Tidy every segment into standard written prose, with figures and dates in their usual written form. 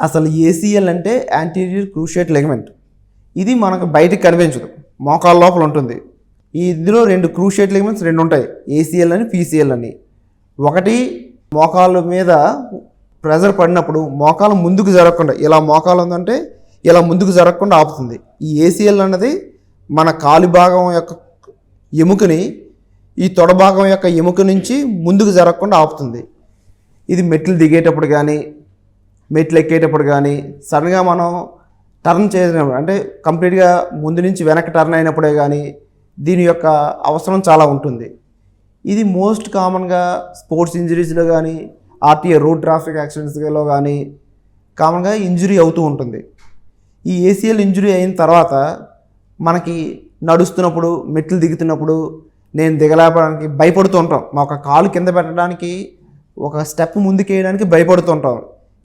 అసలు ఏసీఎల్ అంటే anterior cruciate ligament. ఇది మనకు బయటికి కనిపించదు, మోకాళ్ళ లోపల ఉంటుంది. ఇందులో 2 క్రూషియేట్ లిగమెంట్స్ 2 ఉంటాయి, ఏసీఎల్ అని పీసీఎల్ అని. ఒకటి మోకాళ్ళ మీద ప్రెజర్ పడినప్పుడు మోకాలు ముందుకు జరగకుండా, ఇలా మోకాలు ఉందంటే ఇలా ముందుకు జరగకుండా ఆపుతుంది. ఈ ఏసీఎల్ అన్నది మన కాలి భాగం యొక్క ఎముకని ఈ తొడ భాగం యొక్క ఎముక నుంచి ముందుకు జరగకుండా ఆపుతుంది. ఇది మెట్లు దిగేటప్పుడు కానీ మెట్లు ఎక్కేటప్పుడు కానీ సడన్గా మనం టర్న్ చేసినప్పుడు, అంటే కంప్లీట్గా ముందు నుంచి వెనక్కి టర్న్ అయినప్పుడే కానీ దీని యొక్క అవసరం చాలా ఉంటుంది. ఇది మోస్ట్ కామన్గా స్పోర్ట్స్ ఇంజరీస్లో కానీ ఆర్టీఏ రోడ్ ట్రాఫిక్ యాక్సిడెంట్స్లో కానీ కామన్గా ఇంజురీ అవుతూ ఉంటుంది. ఈ ఏసీఎల్ ఇంజురీ అయిన తర్వాత మనకి నడుస్తున్నప్పుడు మెట్లు దిగుతున్నప్పుడు నేను దిగలేపడానికి భయపడుతూ ఉంటాం. మా ఒక కాలు కింద పెట్టడానికి ఒక స్టెప్ ముందుకు వేయడానికి భయపడుతుంటాం.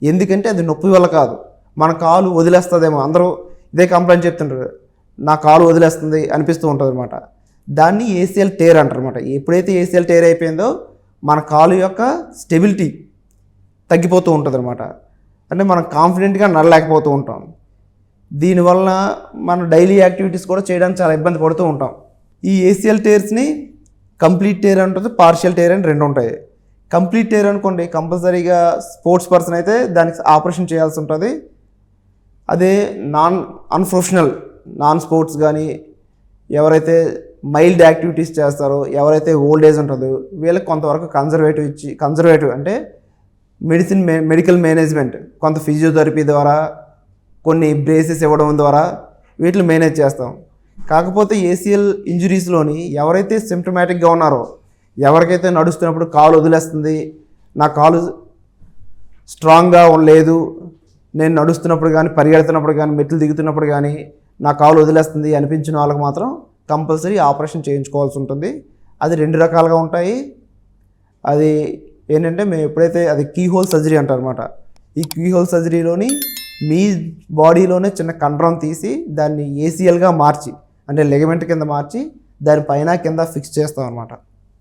ఎందుకంటే అది నొప్పి వల్ల కాదు, మన కాలు వదిలేస్తుందేమో. అందరూ ఇదే కంప్లైంట్ చెప్తుంటారు, నా కాలు వదిలేస్తుంది అనిపిస్తూ ఉంటుంది అనమాట. దాన్ని ఏసీఎల్ టేర్ అంటారు అనమాట. ఎప్పుడైతే ఏసీఎల్ టేర్ అయిపోయిందో మన కాలు యొక్క స్టెబిలిటీ తగ్గిపోతూ ఉంటుంది అనమాట. అంటే మనం కాన్ఫిడెంట్గా నడలేకపోతూ ఉంటాం. దీనివల్ల మన డైలీ యాక్టివిటీస్ కూడా చేయడానికి చాలా ఇబ్బంది పడుతూ ఉంటాం. ఈ ఏసీఎల్ టేర్స్ని కంప్లీట్ టేర్ ఉంటుంది, పార్షియల్ టేర్ అని 2 ఉంటాయి. కంప్లీట్ టేర్ అనుకోండి, కంపల్సరీగా స్పోర్ట్స్ పర్సన్ అయితే దానికి ఆపరేషన్ చేయాల్సి ఉంటుంది. అదే అన్ప్రొఫెషనల్ నాన్ స్పోర్ట్స్ కానీ ఎవరైతే మైల్డ్ యాక్టివిటీస్ చేస్తారో, ఎవరైతే ఓల్డ్ ఏజ్ ఉంటుందో వీళ్ళకి కొంతవరకు కన్జర్వేటివ్ అంటే మెడికల్ మేనేజ్మెంట్, కొంత ఫిజియోథెరపీ ద్వారా కొన్ని బ్రేసెస్ ఇవ్వడం ద్వారా వీటిని మేనేజ్ చేస్తాం. కాకపోతే ఏసీఎల్ ఇంజురీస్లోని ఎవరైతే సిమ్టమాటిక్గా ఉన్నారో, ఎవరికైతే నడుస్తున్నప్పుడు కాలు వదిలేస్తుంది, నా కాలు స్ట్రాంగ్గా లేదు, నేను నడుస్తున్నప్పుడు కానీ పరిగెడుతున్నప్పుడు కానీ మెట్లు దిగుతున్నప్పుడు కానీ నా కాలు వదిలేస్తుంది అనిపించిన వాళ్ళకి మాత్రం కంపల్సరీ ఆపరేషన్ చేయించుకోవాల్సి ఉంటుంది. అది 2 రకాలుగా ఉంటాయి. అది ఏంటంటే మేము ఎప్పుడైతే అది కీహోల్ సర్జరీ అంటారు అనమాట. ఈ కీహోల్ సర్జరీలోని మీ బాడీలోనే చిన్న కండరం తీసి దాన్ని ఏసీఎల్గా మార్చి, అంటే లెగమెంట్ కింద మార్చి దాని పైన కింద ఫిక్స్ చేస్తాం అనమాట.